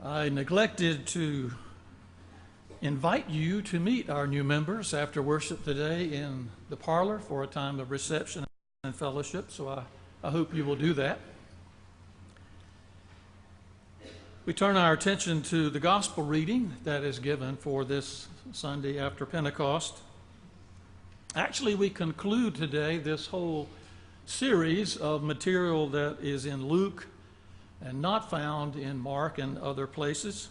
I neglected to invite you to meet our new members after worship today in the parlor for a time of reception and fellowship, so I hope you will do that. We turn our attention to the gospel reading that is given for this Sunday after Pentecost. Actually, we conclude today this whole series of material that is in Luke and not found in Mark and other places.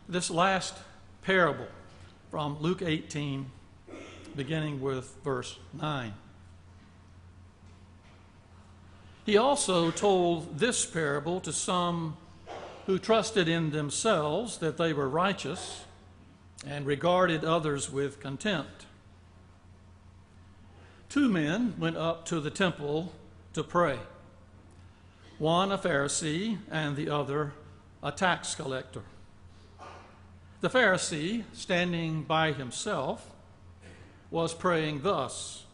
This last parable from Luke 18, beginning with verse 9. He also told this parable to some who trusted in themselves that they were righteous and regarded others with contempt. Two men went up to the temple to pray, one a Pharisee and the other a tax collector. The Pharisee, standing by himself, was praying thus: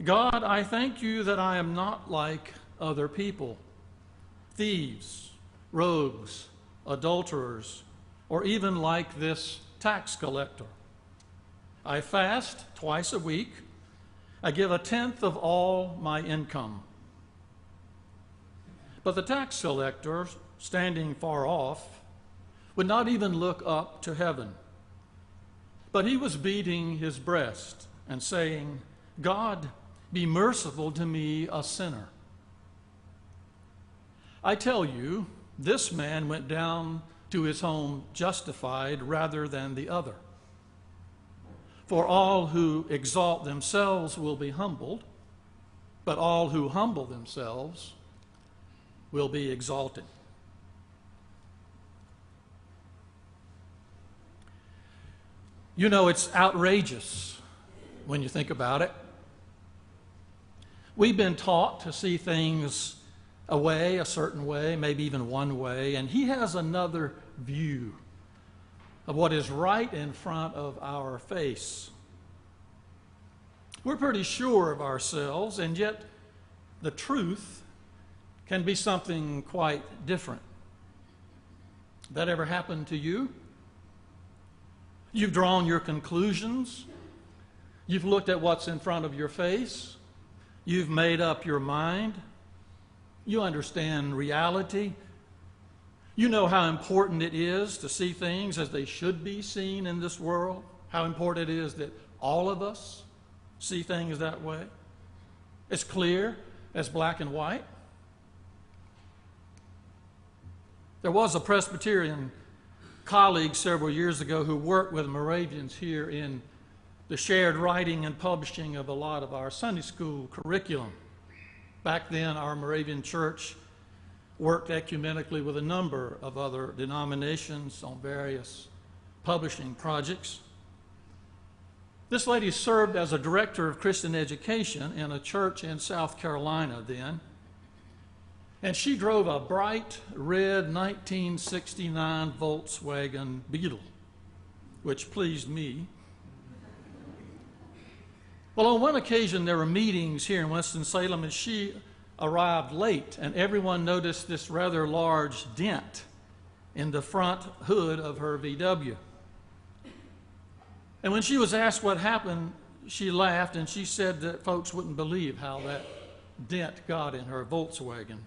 God, I thank you that I am not like other people, thieves, rogues, adulterers, or even like this tax collector. I fast twice a week. I give a tenth of all my income. But the tax collector, standing far off, would not even look up to heaven. But he was beating his breast and saying, God, be merciful to me, a sinner. I tell you, this man went down to his home justified rather than the other. For all who exalt themselves will be humbled, but all who humble themselves will be exalted. You know, it's outrageous when you think about it. We've been taught to see things a certain way, maybe even one way, and he has another view of what is right in front of our face. We're pretty sure of ourselves, and yet the truth can be something quite different. That ever happened to you? You've drawn your conclusions. You've looked at what's in front of your face. You've made up your mind. You understand reality. You know how important it is to see things as they should be seen in this world, how important it is that all of us see things that way. It's clear as black and white. There was a Presbyterian colleague several years ago who worked with Moravians here in the shared writing and publishing of a lot of our Sunday school curriculum. Back then, our Moravian church worked ecumenically with a number of other denominations on various publishing projects. This lady served as a director of Christian education in a church in South Carolina then, and she drove a bright red 1969 Volkswagen Beetle, which pleased me. Well, on one occasion there were meetings here in Winston-Salem, and she arrived late, and everyone noticed this rather large dent in the front hood of her VW. And when she was asked what happened, she laughed, and she said that folks wouldn't believe how that dent got in her Volkswagen.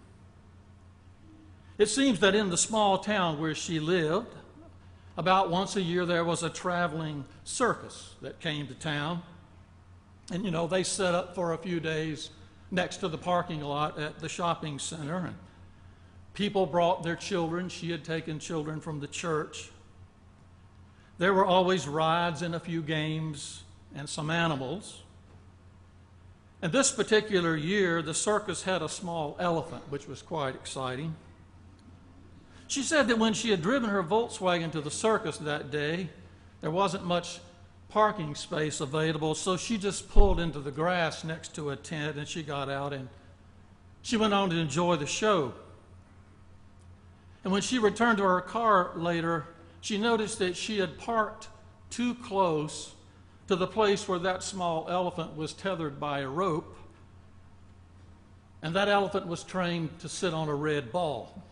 It seems that in the small town where she lived, about once a year there was a traveling circus that came to town. And, you know, they set up for a few days next to the parking lot at the shopping center. And people brought their children. She had taken children from the church. There were always rides and a few games and some animals. And this particular year, the circus had a small elephant, which was quite exciting. She said that when she had driven her Volkswagen to the circus that day, there wasn't much parking space available, so she just pulled into the grass next to a tent, and she got out and she went on to enjoy the show. And when she returned to her car later, she noticed that she had parked too close to the place where that small elephant was tethered by a rope, and that elephant was trained to sit on a red ball.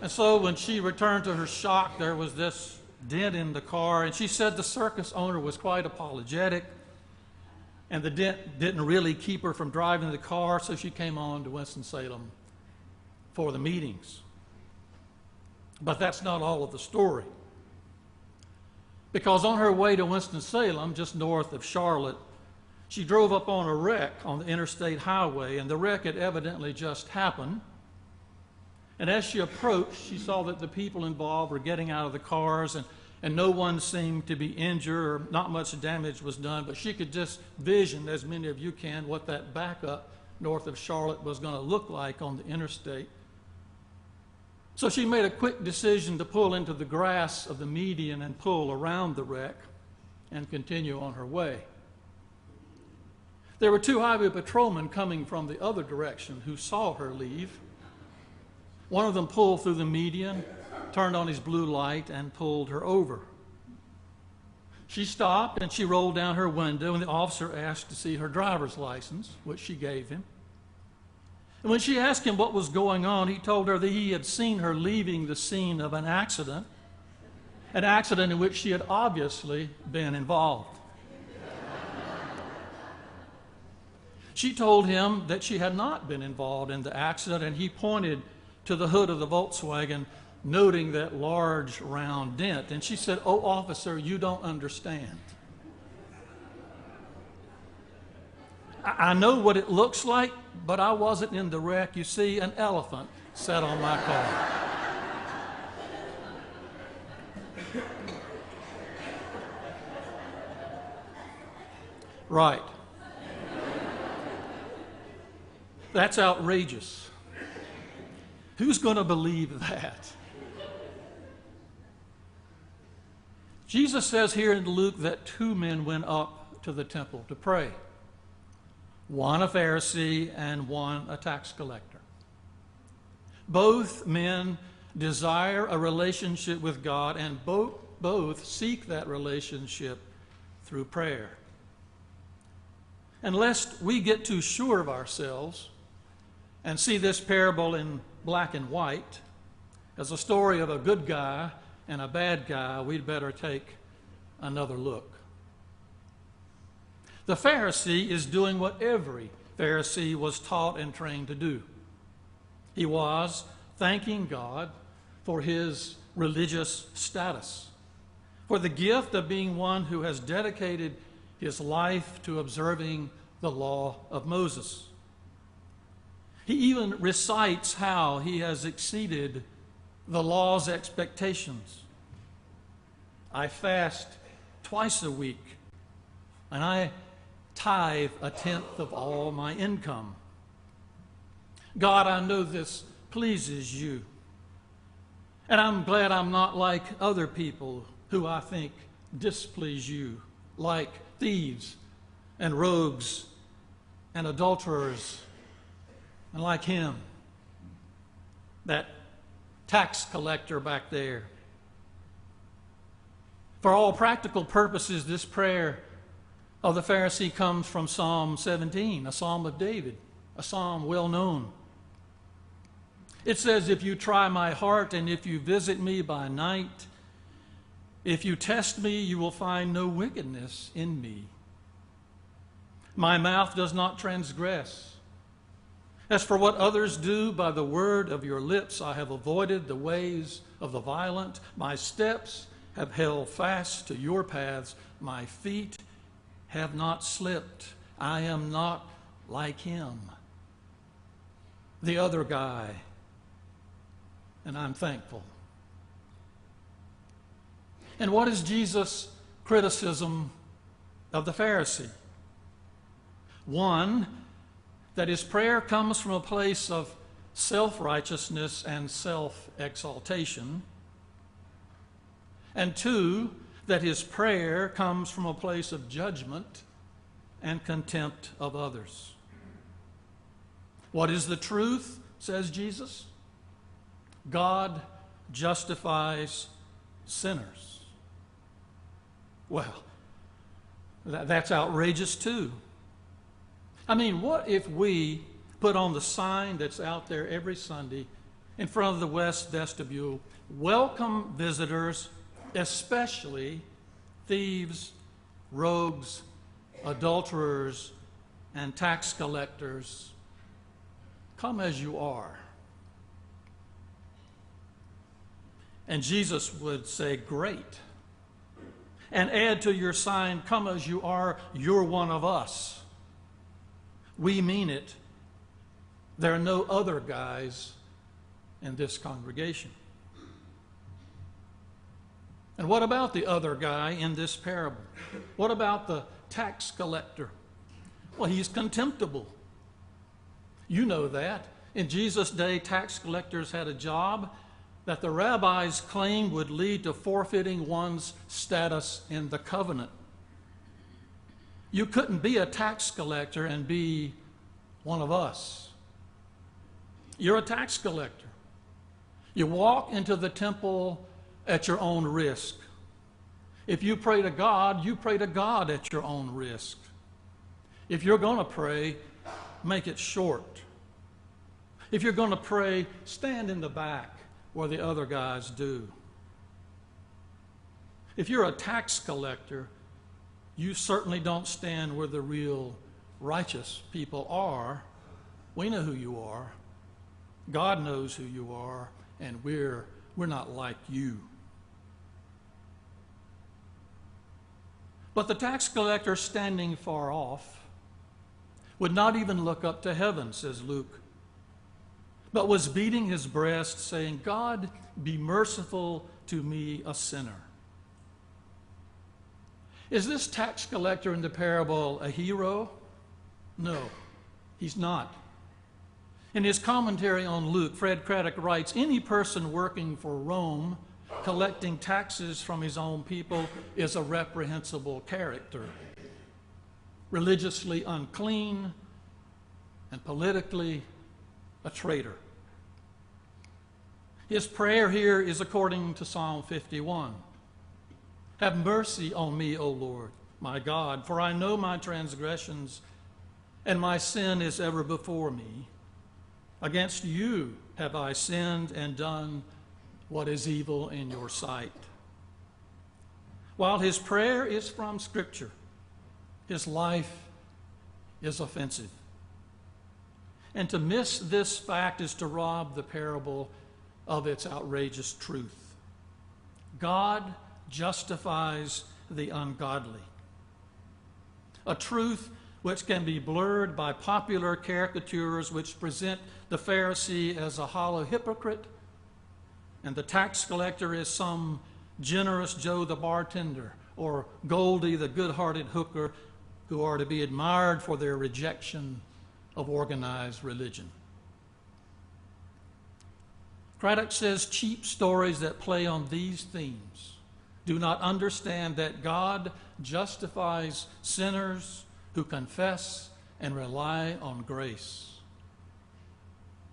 And so when she returned to her shock, there was this dent in the car, and she said the circus owner was quite apologetic, and the dent didn't really keep her from driving the car, so she came on to Winston-Salem for the meetings. But that's not all of the story. Because on her way to Winston-Salem, just north of Charlotte, she drove up on a wreck on the interstate highway, and the wreck had evidently just happened. And as she approached, she saw that the people involved were getting out of the cars, and no one seemed to be injured, or not much damage was done, but she could just vision, as many of you can, what that backup north of Charlotte was going to look like on the interstate. So she made a quick decision to pull into the grass of the median and pull around the wreck and continue on her way. There were two highway patrolmen coming from the other direction who saw her leave. One of them pulled through the median, turned on his blue light, and pulled her over. She stopped and she rolled down her window, and the officer asked to see her driver's license, which she gave him. And when she asked him what was going on, he told her that he had seen her leaving the scene of an accident in which she had obviously been involved. She told him that she had not been involved in the accident, and he pointed to the hood of the Volkswagen, noting that large round dent. And she said, "Oh, officer, you don't understand. I know what it looks like, but I wasn't in the wreck. You see, an elephant sat on my car." Right. That's outrageous. Who's going to believe that? Jesus says here in Luke that two men went up to the temple to pray. One a Pharisee and one a tax collector. Both men desire a relationship with God, and both seek that relationship through prayer. And lest we get too sure of ourselves and see this parable in black and white as a story of a good guy and a bad guy, we'd better take another look. The Pharisee is doing what every Pharisee was taught and trained to do. He was thanking God for his religious status, for the gift of being one who has dedicated his life to observing the law of Moses. He even recites how he has exceeded the law's expectations. I fast twice a week, and I tithe a tenth of all my income. God, I know this pleases you, and I'm glad I'm not like other people who I think displease you, like thieves and rogues and adulterers, and like him, that tax collector back there. For all practical purposes, this prayer of the Pharisee comes from Psalm 17, a psalm of David, a psalm well known. It says, "If you try my heart and if you visit me by night, if you test me, you will find no wickedness in me. My mouth does not transgress. As for what others do, by the word of your lips I have avoided the ways of the violent. My steps have held fast to your paths. My feet have not slipped. I am not like him," the other guy, and I'm thankful. And what is Jesus' criticism of the Pharisee? One, that his prayer comes from a place of self-righteousness and self-exaltation. And two, that his prayer comes from a place of judgment and contempt of others. What is the truth, says Jesus? God justifies sinners. Well, that's outrageous too. I mean, what if we put on the sign that's out there every Sunday, in front of the west vestibule, welcome visitors, especially thieves, rogues, adulterers, and tax collectors. Come as you are. And Jesus would say, great. And add to your sign, come as you are, you're one of us. We mean it. There are no other guys in this congregation. And what about the other guy in this parable? What about the tax collector? Well, he's contemptible. You know that. In Jesus' day, tax collectors had a job that the rabbis claimed would lead to forfeiting one's status in the covenant. You couldn't be a tax collector and be one of us. You're a tax collector. You walk into the temple at your own risk. If you pray to God, you pray to God at your own risk. If you're going to pray, make it short. If you're going to pray, stand in the back where the other guys do. If you're a tax collector, you certainly don't stand where the real righteous people are. We know who you are. God knows who you are, and we're not like you. But the tax collector standing far off would not even look up to heaven, says Luke, but was beating his breast, saying, God, be merciful to me, a sinner. Is this tax collector in the parable a hero? No, he's not. In his commentary on Luke, Fred Craddock writes, any person working for Rome, collecting taxes from his own people, is a reprehensible character, religiously unclean, and politically a traitor. His prayer here is according to Psalm 51. Have mercy on me, O Lord, my God, for I know my transgressions, and my sin is ever before me. Against you have I sinned and done what is evil in your sight. While his prayer is from Scripture, his life is offensive. And to miss this fact is to rob the parable of its outrageous truth. God justifies the ungodly. A truth which can be blurred by popular caricatures which present the Pharisee as a hollow hypocrite and the tax collector as some generous Joe the bartender or Goldie the good-hearted hooker who are to be admired for their rejection of organized religion. Craddock says cheap stories that play on these themes do not understand that God justifies sinners who confess and rely on grace.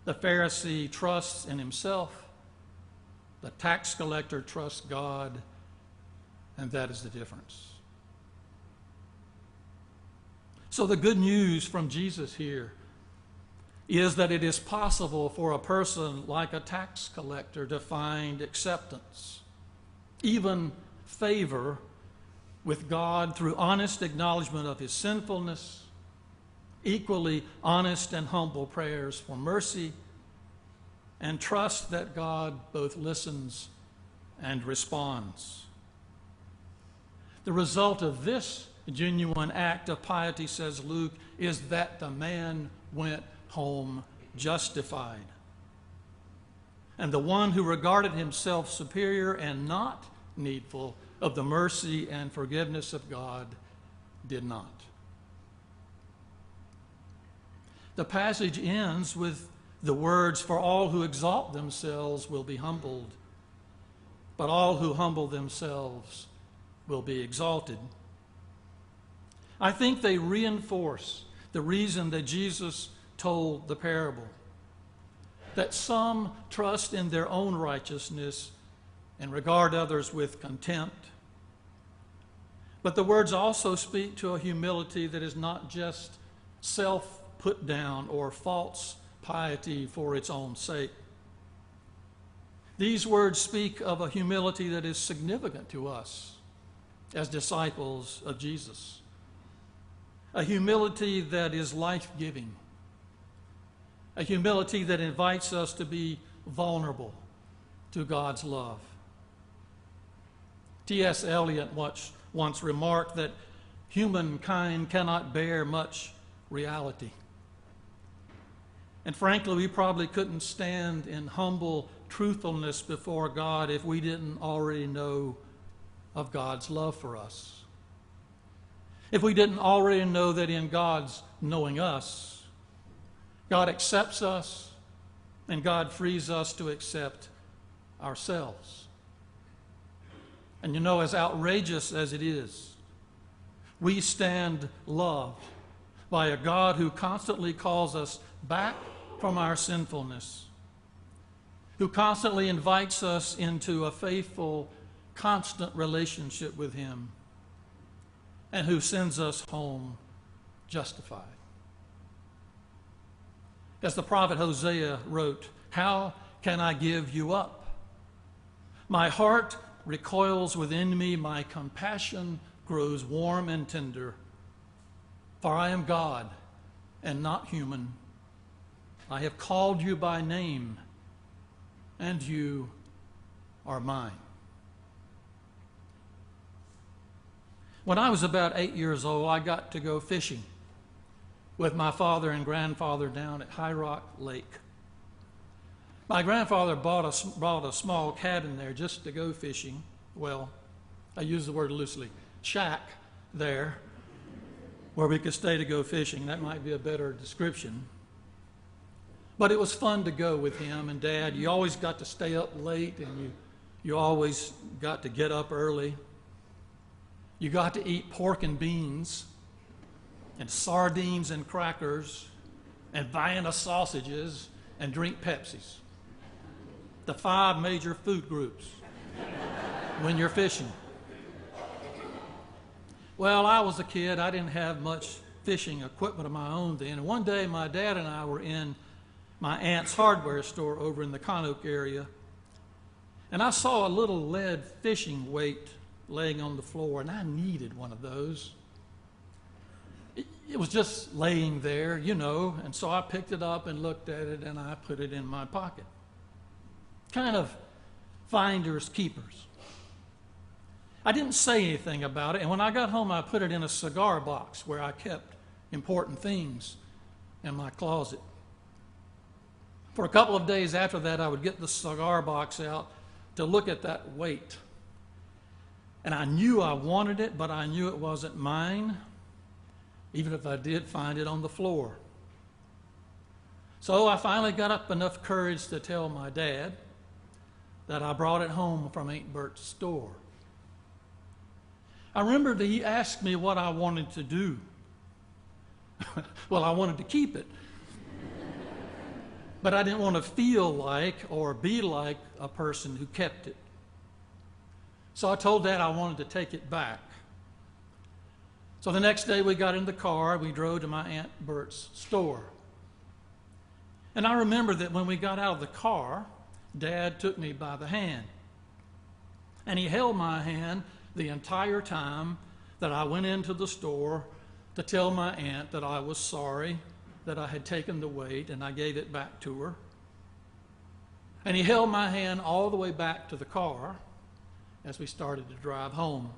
The Pharisee trusts in himself. The tax collector trusts God, and that is the difference. So the good news from Jesus here is that it is possible for a person like a tax collector to find acceptance, even favor with God through honest acknowledgement of his sinfulness, equally honest and humble prayers for mercy, and trust that God both listens and responds. The result of this genuine act of piety, says Luke, is that the man went home justified. And the one who regarded himself superior and not needful of the mercy and forgiveness of God did not. The passage ends with the words, for all who exalt themselves will be humbled, but all who humble themselves will be exalted. I think they reinforce the reason that Jesus told the parable, that some trust in their own righteousness and regard others with contempt. But the words also speak to a humility that is not just self-put down or false piety for its own sake. These words speak of a humility that is significant to us as disciples of Jesus, a humility that is life-giving, a humility that invites us to be vulnerable to God's love. T.S. Eliot once remarked that humankind cannot bear much reality. And frankly, we probably couldn't stand in humble truthfulness before God if we didn't already know of God's love for us. If we didn't already know that in God's knowing us, God accepts us and God frees us to accept ourselves. And you know, as outrageous as it is, we stand loved by a God who constantly calls us back from our sinfulness, who constantly invites us into a faithful, constant relationship with Him, and who sends us home justified. As the prophet Hosea wrote, "How can I give you up? My heart recoils within me, my compassion grows warm and tender. For I am God and not human. I have called you by name, and you are mine." When I was about 8 years old, I got to go fishing with my father and grandfather down at High Rock Lake. My grandfather brought a small cabin there just to go fishing. Well, I use the word loosely, shack there, where we could stay to go fishing. That might be a better description. But it was fun to go with him and Dad. You always got to stay up late, and you always got to get up early. You got to eat pork and beans and sardines and crackers and Vienna sausages and drink Pepsis. The 5 major food groups when you're fishing. Well, I was a kid. I didn't have much fishing equipment of my own then. And one day my dad and I were in my aunt's hardware store over in the Conoke area, and I saw a little lead fishing weight laying on the floor, and I needed one of those. It was just laying there, you know, and so I picked it up and looked at it, and I put it in my pocket. Kind of finders keepers. I didn't say anything about it, and when I got home, I put it in a cigar box where I kept important things in my closet. For a couple of days after that, I would get the cigar box out to look at that weight. And I knew I wanted it, but I knew it wasn't mine, even if I did find it on the floor. So I finally got up enough courage to tell my dad that I brought it home from Aunt Bert's store. I remember that he asked me what I wanted to do. Well, I wanted to keep it. But I didn't want to feel like or be like a person who kept it. So I told Dad I wanted to take it back. So the next day we got in the car, we drove to my Aunt Bert's store. And I remember that when we got out of the car, Dad took me by the hand. And he held my hand the entire time that I went into the store to tell my aunt that I was sorry that I had taken the weight, and I gave it back to her. And he held my hand all the way back to the car as we started to drive home.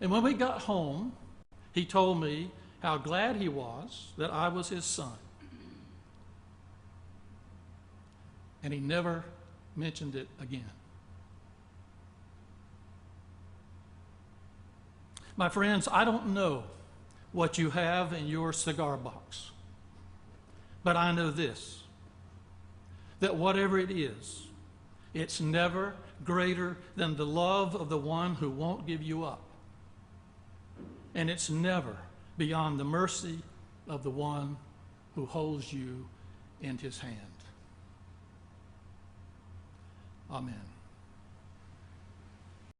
And when we got home, he told me how glad he was that I was his son. And he never mentioned it again. My friends, I don't know what you have in your cigar box, but I know this, that whatever it is, it's never greater than the love of the one who won't give you up. And it's never beyond the mercy of the one who holds you in his hand. Amen.